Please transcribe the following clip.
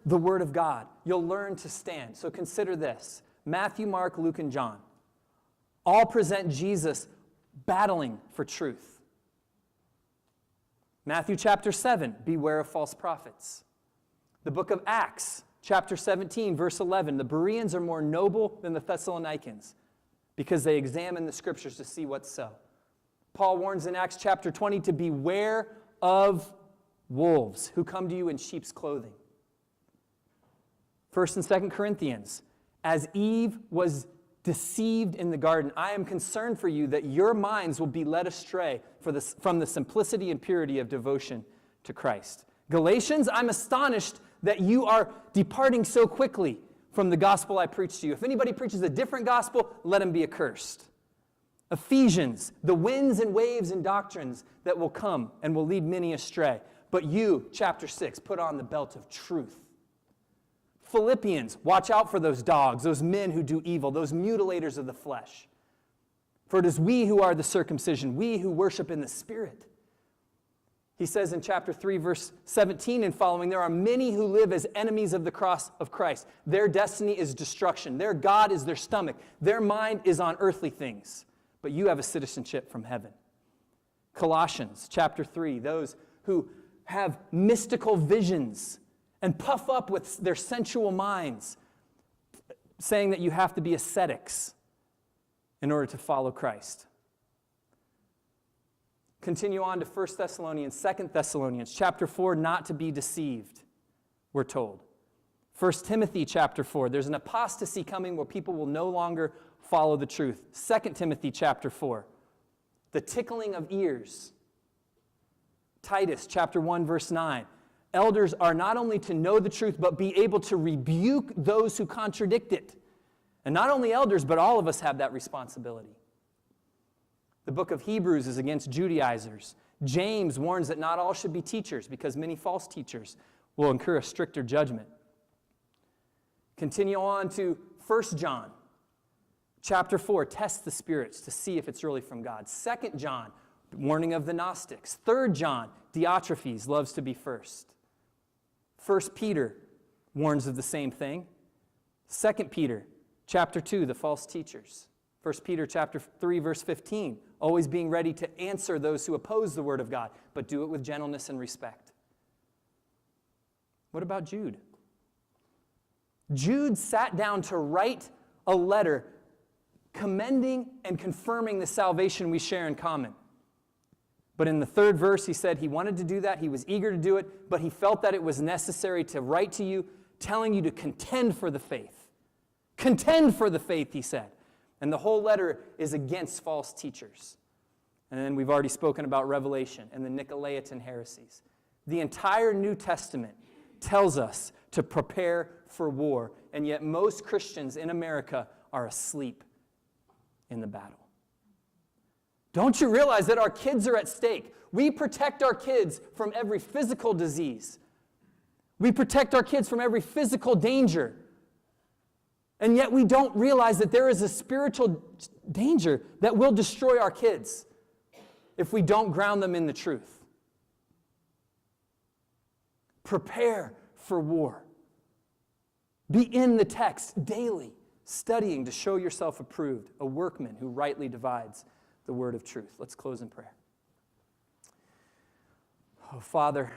the Word of God, you'll learn to stand. So consider this. Matthew, Mark, Luke, and John all present Jesus battling for truth. Matthew chapter 7, beware of false prophets. The book of Acts, chapter 17, verse 11, the Bereans are more noble than the Thessalonians because they examine the Scriptures to see what's so. Paul warns in Acts chapter 20 to beware of wolves who come to you in sheep's clothing. 1 and 2 Corinthians, as Eve was deceived in the garden, I am concerned for you that your minds will be led astray from the simplicity and purity of devotion to Christ. Galatians, I'm astonished that you are departing so quickly from the gospel I preached to you. If anybody preaches a different gospel, let him be accursed. Ephesians, the winds and waves and doctrines that will come and will lead many astray. But you, chapter 6, put on the belt of truth. Philippians, watch out for those dogs, those men who do evil, those mutilators of the flesh. For it is we who are the circumcision, we who worship in the Spirit. He says in chapter 3, verse 17 and following, there are many who live as enemies of the cross of Christ. Their destiny is destruction. Their God is their stomach. Their mind is on earthly things. But you have a citizenship from heaven. Colossians chapter 3, those who have mystical visions and puff up with their sensual minds, saying that you have to be ascetics in order to follow Christ. Continue on to 1 Thessalonians, 2 Thessalonians, chapter 4, not to be deceived, we're told. 1 Timothy chapter 4, there's an apostasy coming where people will no longer follow the truth. 2 Timothy chapter 4, the tickling of ears. Titus chapter 1, verse 9, elders are not only to know the truth, but be able to rebuke those who contradict it. And not only elders, but all of us have that responsibility. The book of Hebrews is against Judaizers. James warns that not all should be teachers because many false teachers will incur a stricter judgment. Continue on to 1 John chapter 4, test the spirits to see if it's really from God. 2 John, warning of the Gnostics. 3 John, Diotrephes loves to be first. 1 Peter warns of the same thing. 2 Peter chapter 2, the false teachers. 1 Peter chapter 3, verse 15, always being ready to answer those who oppose the word of God, but do it with gentleness and respect. What about Jude? Jude sat down to write a letter commending and confirming the salvation we share in common. But in the 3rd verse, he said he wanted to do that. He was eager to do it, but he felt that it was necessary to write to you, telling you to contend for the faith. Contend for the faith, he said. And the whole letter is against false teachers. And then we've already spoken about Revelation and the Nicolaitan heresies. The entire New Testament tells us to prepare for war, and yet most Christians in America are asleep in the battle. Don't you realize that our kids are at stake? We protect our kids from every physical disease. We protect our kids from every physical danger. And yet we don't realize that there is a spiritual danger that will destroy our kids if we don't ground them in the truth. Prepare for war. Be in the text daily, studying to show yourself approved, a workman who rightly divides the word of truth. Let's close in prayer. Oh, Father,